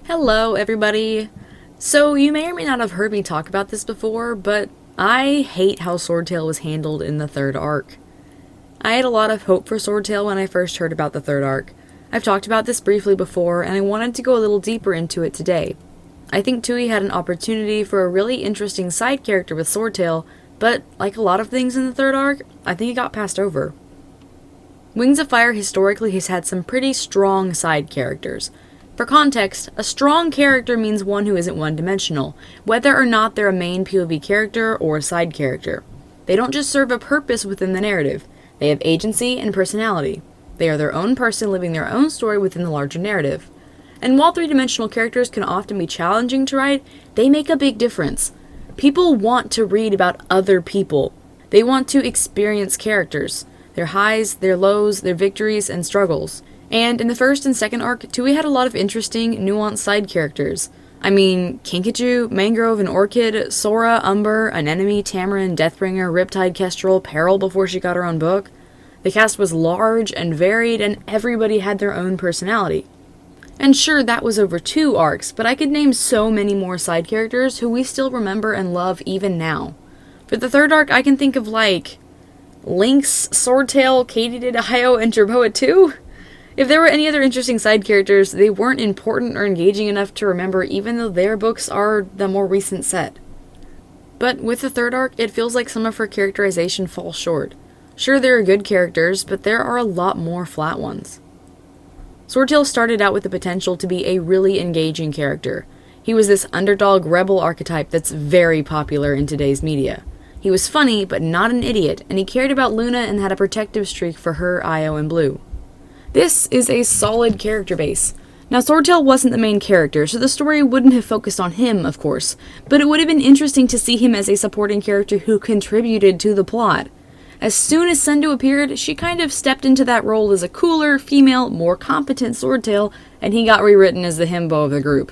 Hello, everybody! So, you may or may not have heard me talk about this before, but I hate how Swordtail was handled in the third arc. I had a lot of hope for Swordtail when I first heard about the third arc. I've talked about this briefly before, and I wanted to go a little deeper into it today. I think Tui had an opportunity for a really interesting side character with Swordtail, but like a lot of things in the third arc, I think it got passed over. Wings of Fire historically has had some pretty strong side characters. For context, a strong character means one who isn't one-dimensional, whether or not they're a main POV character or a side character. They don't just serve a purpose within the narrative, they have agency and personality. They are their own person living their own story within the larger narrative. And while three-dimensional characters can often be challenging to write, they make a big difference. People want to read about other people. They want to experience characters, their highs, their lows, their victories, and struggles. And in the first and second arc, Tui had a lot of interesting, nuanced side characters. I mean, Kinkajou, Mangrove and Orchid, Sora, Umber, Anemone, Tamarin, Deathbringer, Riptide, Kestrel, Peril before she got her own book. The cast was large and varied, and everybody had their own personality. And sure, that was over 2 arcs, but I could name so many more side characters who we still remember and love even now. For the third arc, I can think of Lynx, Swordtail, Katydid, Io, and Jerboa too? If there were any other interesting side characters, they weren't important or engaging enough to remember even though their books are the more recent set. But with the third arc, it feels like some of her characterization falls short. Sure, there are good characters, but there are a lot more flat ones. Swordtail started out with the potential to be a really engaging character. He was this underdog rebel archetype that's very popular in today's media. He was funny, but not an idiot, and he cared about Luna and had a protective streak for her, Io, and Blue. This is a solid character base. Now, Swordtail wasn't the main character, so the story wouldn't have focused on him, of course, but it would have been interesting to see him as a supporting character who contributed to the plot. As soon as Sundew appeared, she kind of stepped into that role as a cooler, female, more competent Swordtail, and he got rewritten as the himbo of the group.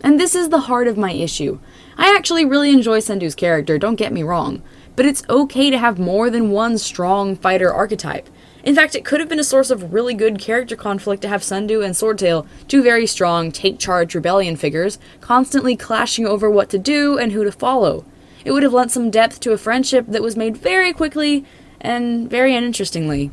And this is the heart of my issue. I actually really enjoy Sundew's character, don't get me wrong, but it's okay to have more than one strong fighter archetype. In fact, it could have been a source of really good character conflict to have Sundew and Swordtail, 2 very strong take-charge rebellion figures, constantly clashing over what to do and who to follow. It would have lent some depth to a friendship that was made very quickly and very uninterestingly.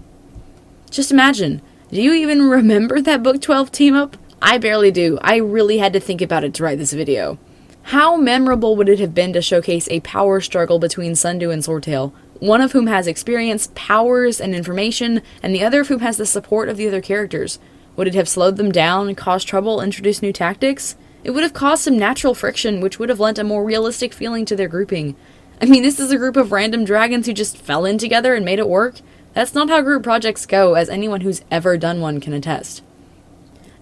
Just imagine, do you even remember that Book 12 team-up? I barely do. I really had to think about it to write this video. How memorable would it have been to showcase a power struggle between Sundew and Swordtail, one of whom has experience, powers, and information, and the other of whom has the support of the other characters? Would it have slowed them down, caused trouble, introduced new tactics? It would have caused some natural friction, which would have lent a more realistic feeling to their grouping. I mean, this is a group of random dragons who just fell in together and made it work. That's not how group projects go, as anyone who's ever done one can attest.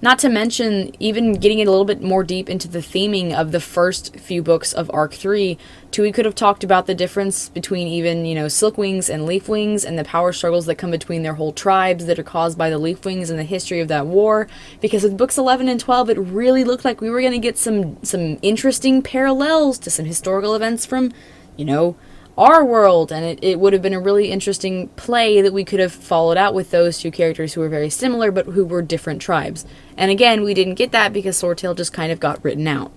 Not to mention, even getting it a little bit more deep into the theming of the first few books of Arc 3, Tui could have talked about the difference between even, Silkwings and Leafwings and the power struggles that come between their whole tribes that are caused by the Leafwings and the history of that war, because with books 11 and 12, it really looked like we were going to get some interesting parallels to some historical events from, our world, and it would have been a really interesting play that we could have followed out with those 2 characters who were very similar but who were different tribes. And again, we didn't get that because Swordtail just kind of got written out.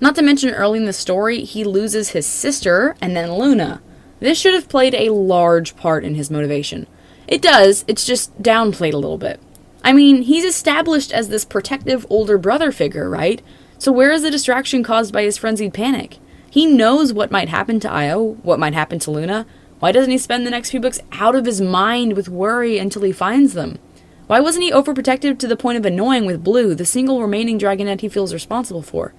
Not to mention early in the story, he loses his sister and then Luna. This should have played a large part in his motivation. It does, it's just downplayed a little bit. I mean, he's established as this protective older brother figure, right? So where is the distraction caused by his frenzied panic? He knows what might happen to Io, what might happen to Luna. Why doesn't he spend the next few books out of his mind with worry until he finds them? Why wasn't he overprotective to the point of annoying with Blue, the single remaining dragonette he feels responsible for?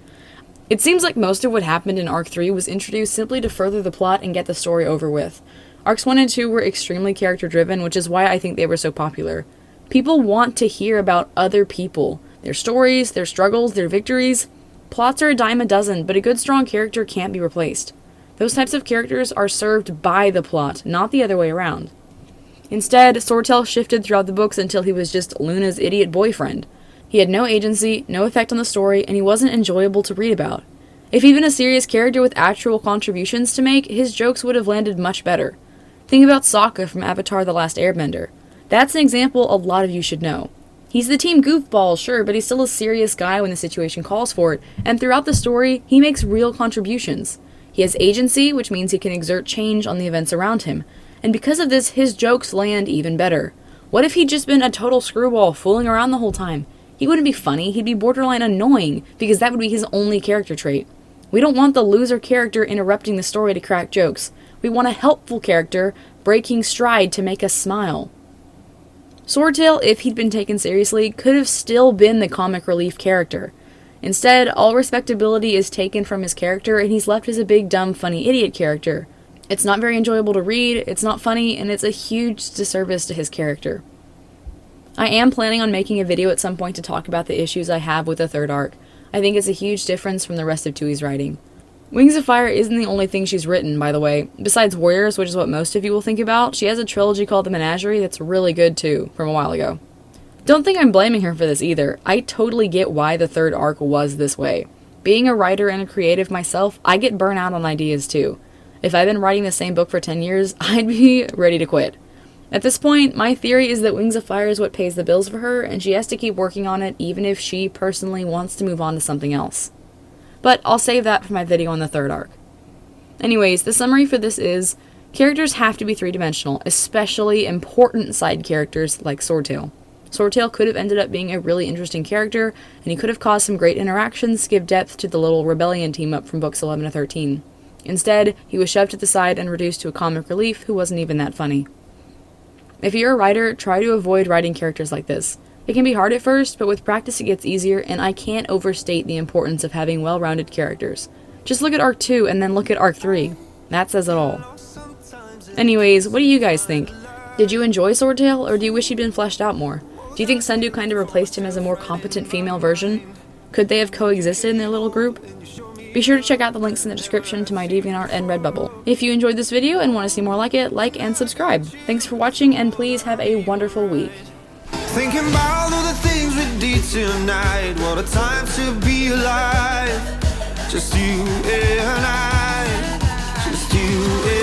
It seems like most of what happened in Arc 3 was introduced simply to further the plot and get the story over with. Arcs 1 and 2 were extremely character-driven, which is why I think they were so popular. People want to hear about other people, their stories, their struggles, their victories. Plots are a dime a dozen, but a good strong character can't be replaced. Those types of characters are served by the plot, not the other way around. Instead, Swordtail shifted throughout the books until he was just Luna's idiot boyfriend. He had no agency, no effect on the story, and he wasn't enjoyable to read about. If even a serious character with actual contributions to make, his jokes would have landed much better. Think about Sokka from Avatar: The Last Airbender. That's an example a lot of you should know. He's the team goofball, sure, but he's still a serious guy when the situation calls for it, and throughout the story, he makes real contributions. He has agency, which means he can exert change on the events around him, and because of this, his jokes land even better. What if he'd just been a total screwball, fooling around the whole time? He wouldn't be funny, he'd be borderline annoying, because that would be his only character trait. We don't want the loser character interrupting the story to crack jokes. We want a helpful character, breaking stride to make us smile. Swordtail, if he'd been taken seriously, could have still been the comic relief character. Instead, all respectability is taken from his character, and he's left as a big, dumb, funny idiot character. It's not very enjoyable to read, it's not funny, and it's a huge disservice to his character. I am planning on making a video at some point to talk about the issues I have with the third arc. I think it's a huge difference from the rest of Tui's writing. Wings of Fire isn't the only thing she's written, by the way. Besides Warriors, which is what most of you will think about, she has a trilogy called The Menagerie that's really good too, from a while ago. Don't think I'm blaming her for this either. I totally get why the third arc was this way. Being a writer and a creative myself, I get burnt out on ideas too. If I've been writing the same book for 10 years, I'd be ready to quit. At this point, my theory is that Wings of Fire is what pays the bills for her, and she has to keep working on it even if she personally wants to move on to something else. But I'll save that for my video on the third arc. Anyways, the summary for this is, characters have to be three-dimensional, especially important side characters like Swordtail. Swordtail could have ended up being a really interesting character, and he could have caused some great interactions to give depth to the little rebellion team-up from books 11 to 13. Instead, he was shoved to the side and reduced to a comic relief who wasn't even that funny. If you're a writer, try to avoid writing characters like this. It can be hard at first, but with practice it gets easier, and I can't overstate the importance of having well-rounded characters. Just look at Arc 2 and then look at Arc 3. That says it all. Anyways, what do you guys think? Did you enjoy Swordtail, or do you wish he'd been fleshed out more? Do you think Sundew kind of replaced him as a more competent female version? Could they have coexisted in their little group? Be sure to check out the links in the description to my DeviantArt and Redbubble. If you enjoyed this video and want to see more like it, like and subscribe. Thanks for watching, and please have a wonderful week. Thinking about all the things we did tonight. What a time to be alive. Just you and I. Just you and I.